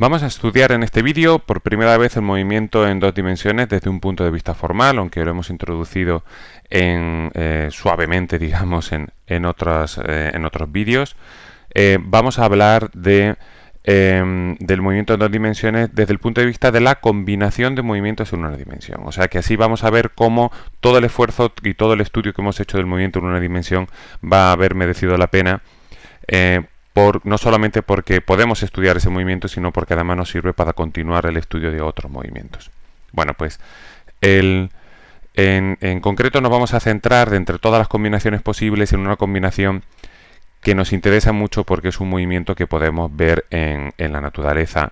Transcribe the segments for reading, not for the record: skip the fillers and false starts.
Vamos a estudiar en este vídeo por primera vez el movimiento en dos dimensiones desde un punto de vista formal, aunque lo hemos introducido suavemente, digamos, en otros vídeos. Vamos a hablar del movimiento en dos dimensiones desde el punto de vista de la combinación de movimientos en una dimensión. O sea que así vamos a ver cómo todo el esfuerzo y todo el estudio que hemos hecho del movimiento en una dimensión va a haber merecido la pena, no solamente porque podemos estudiar ese movimiento, sino porque además nos sirve para continuar el estudio de otros movimientos. Bueno, pues en concreto nos vamos a centrar de entre todas las combinaciones posibles en una combinación que nos interesa mucho porque es un movimiento que podemos ver en la naturaleza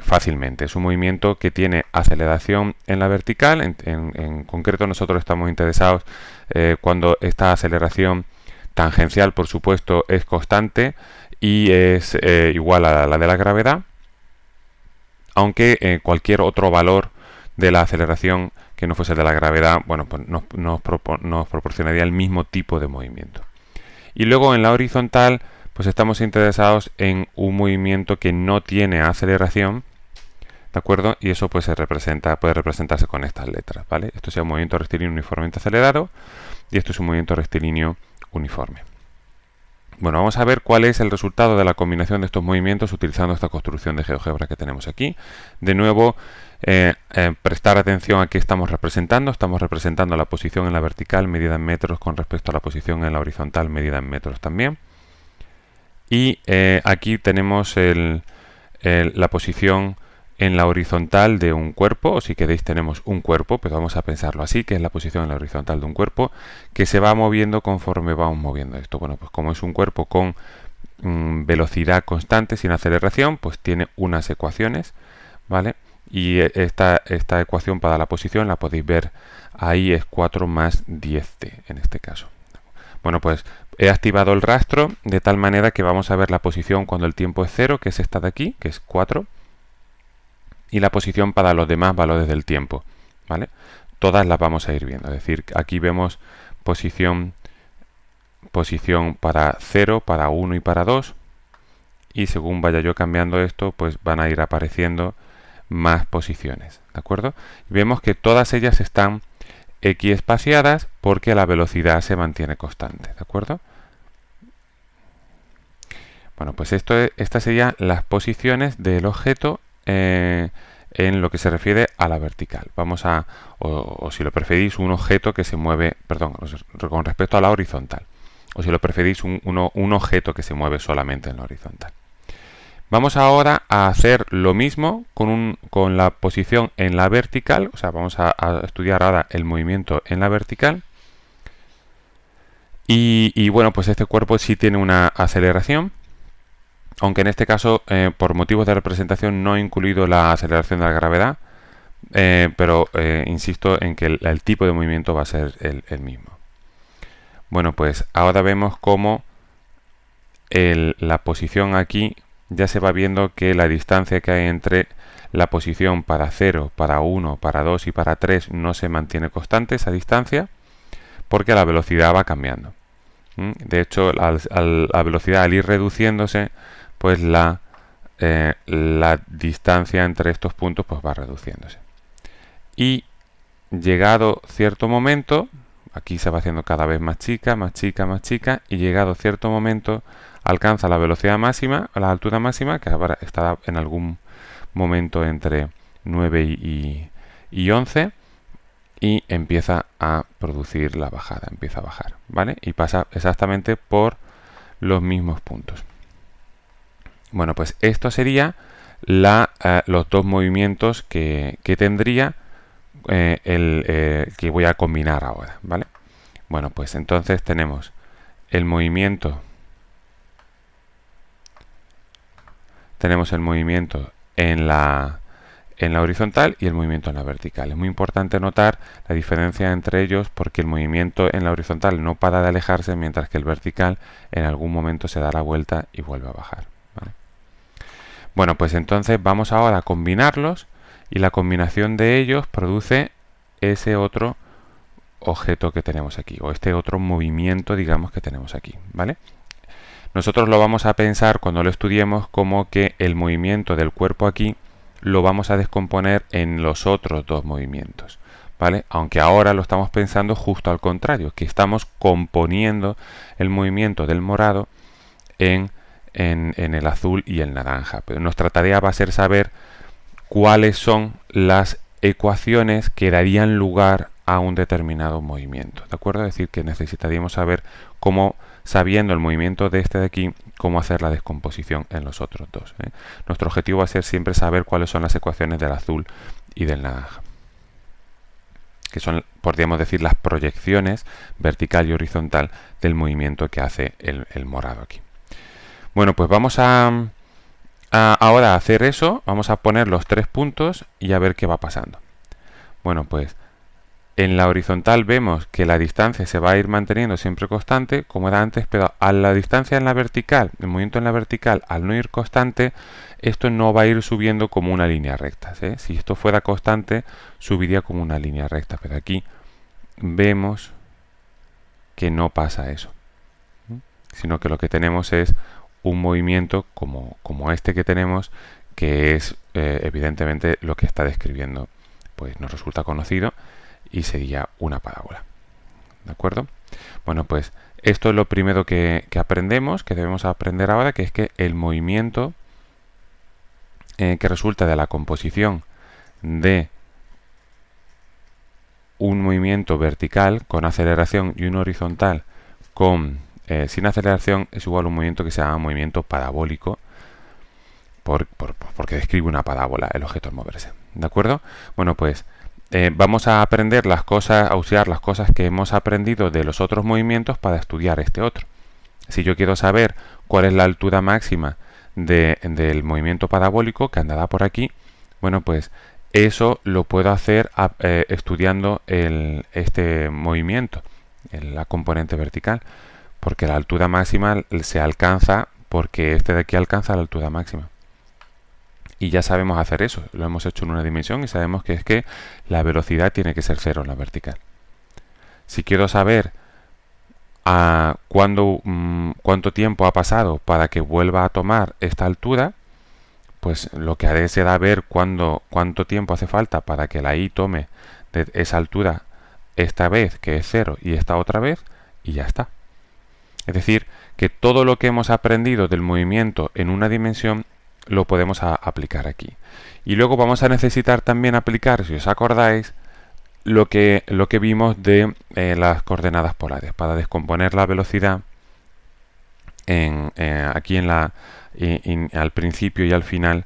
fácilmente. Es un movimiento que tiene aceleración en la vertical. En concreto nosotros estamos interesados cuando esta aceleración tangencial, por supuesto, es constante y es igual a la de la gravedad, aunque cualquier otro valor de la aceleración que no fuese de la gravedad, bueno, pues nos proporcionaría el mismo tipo de movimiento. Y luego en la horizontal, pues estamos interesados en un movimiento que no tiene aceleración, ¿de acuerdo? Y eso pues puede representarse con estas letras, ¿vale? Esto es un movimiento rectilíneo uniformemente acelerado y esto es un movimiento rectilíneo uniforme. Bueno, vamos a ver cuál es el resultado de la combinación de estos movimientos utilizando esta construcción de GeoGebra que tenemos aquí. De nuevo, prestar atención a qué estamos representando. Estamos representando la posición en la vertical medida en metros con respecto a la posición en la horizontal medida en metros también. Y aquí tenemos la posición en la horizontal de un cuerpo, o si queréis tenemos un cuerpo, pero vamos a pensarlo así, que es la posición en la horizontal de un cuerpo, que se va moviendo conforme vamos moviendo esto. Bueno, pues como es un cuerpo con velocidad constante, sin aceleración, pues tiene unas ecuaciones, ¿vale? Y esta ecuación para la posición la podéis ver ahí, es 4 más 10t en este caso. Bueno, pues he activado el rastro de tal manera que vamos a ver la posición cuando el tiempo es 0, que es esta de aquí, que es 4, y la posición para los demás valores del tiempo, ¿vale? Todas las vamos a ir viendo, es decir, aquí vemos posición para 0, para 1 y para 2, y según vaya yo cambiando esto, pues van a ir apareciendo más posiciones, ¿de acuerdo? Y vemos que todas ellas están equiespaciadas porque la velocidad se mantiene constante, ¿de acuerdo? Bueno, pues estas serían las posiciones del objeto en lo que se refiere a la vertical. Vamos o si lo preferís, un objeto que se mueve, perdón, con respecto a la horizontal. O si lo preferís, un objeto que se mueve solamente en la horizontal. Vamos ahora a hacer lo mismo con la posición en la vertical. O sea, vamos a estudiar ahora el movimiento en la vertical. Y bueno, pues este cuerpo sí tiene una aceleración, aunque en este caso, por motivos de representación, no he incluido la aceleración de la gravedad, pero insisto en que el tipo de movimiento va a ser el mismo. Bueno, pues ahora vemos cómo la posición aquí ya se va viendo que la distancia que hay entre la posición para 0, para 1, para 2 y para 3 no se mantiene constante esa distancia, porque la velocidad va cambiando. De hecho, la velocidad al ir reduciéndose, pues la distancia entre estos puntos pues va reduciéndose. Y llegado cierto momento, aquí se va haciendo cada vez más chica, más chica, más chica, y llegado cierto momento alcanza la velocidad máxima, la altura máxima, que ahora está en algún momento entre 9 y 11, y empieza a producir la bajada, empieza a bajar, ¿vale? Y pasa exactamente por los mismos puntos. Bueno, pues esto sería los dos movimientos que tendría que voy a combinar ahora, ¿vale? Bueno, pues entonces tenemos el movimiento en la horizontal y el movimiento en la vertical. Es muy importante notar la diferencia entre ellos porque el movimiento en la horizontal no para de alejarse, mientras que el vertical en algún momento se da la vuelta y vuelve a bajar, ¿vale? Bueno, pues entonces vamos ahora a combinarlos y la combinación de ellos produce ese otro objeto que tenemos aquí, o este otro movimiento, digamos, que tenemos aquí, ¿vale? nosotros lo vamos a pensar cuando lo estudiemos como que el movimiento del cuerpo aquí lo vamos a descomponer en los otros dos movimientos, ¿vale? Aunque ahora lo estamos pensando justo al contrario, que estamos componiendo el movimiento del morado en el azul y el naranja. Pero nuestra tarea va a ser saber cuáles son las ecuaciones que darían lugar a un determinado movimiento, ¿de acuerdo? Es decir, que necesitaríamos saber cómo, sabiendo el movimiento de este de aquí, cómo hacer la descomposición en los otros dos, ¿eh? Nuestro objetivo va a ser siempre saber cuáles son las ecuaciones del azul y del naranja, que son, podríamos decir, las proyecciones vertical y horizontal del movimiento que hace el morado aquí. Bueno, pues vamos ahora a hacer eso, vamos a poner los 3 puntos y a ver qué va pasando. Bueno, pues en la horizontal vemos que la distancia se va a ir manteniendo siempre constante, como era antes, pero a la distancia en la vertical, el movimiento en la vertical, al no ir constante, esto no va a ir subiendo como una línea recta, ¿sí? Si esto fuera constante, subiría como una línea recta, pero aquí vemos que no pasa eso, ¿sí? Sino que lo que tenemos es un movimiento como este que tenemos, que es evidentemente lo que está describiendo, pues nos resulta conocido y sería una parábola, ¿de acuerdo? Bueno, pues esto es lo primero que aprendemos, que debemos aprender ahora, que es que el movimiento que resulta de la composición de un movimiento vertical con aceleración y uno horizontal sin aceleración es igual a un movimiento que se llama movimiento parabólico, porque describe una parábola el objeto al moverse, ¿de acuerdo? Bueno, pues vamos a aprender las cosas, a usar las cosas que hemos aprendido de los otros movimientos para estudiar este otro. Si yo quiero saber cuál es la altura máxima del movimiento parabólico que andará por aquí, bueno, pues eso lo puedo hacer estudiando este movimiento, la componente vertical, porque la altura máxima se alcanza porque este de aquí alcanza la altura máxima. Y ya sabemos hacer eso, lo hemos hecho en una dimensión y sabemos que es que la velocidad tiene que ser 0 en la vertical. Si quiero saber cuánto tiempo ha pasado para que vuelva a tomar esta altura, pues lo que haré será ver cuánto tiempo hace falta para que la i tome de esa altura esta vez, que es 0, y esta otra vez, y ya está. Es decir, que todo lo que hemos aprendido del movimiento en una dimensión lo podemos aplicar aquí. Y luego vamos a necesitar también aplicar, si os acordáis, lo que vimos de las coordenadas polares, para descomponer la velocidad aquí al principio y al final,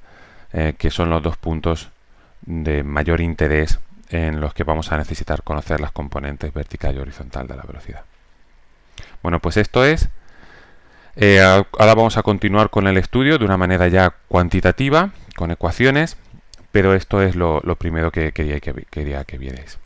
que son los dos puntos de mayor interés en los que vamos a necesitar conocer las componentes vertical y horizontal de la velocidad. Bueno, pues esto es. Ahora vamos a continuar con el estudio de una manera ya cuantitativa, con ecuaciones, pero esto es lo primero que quería que vierais.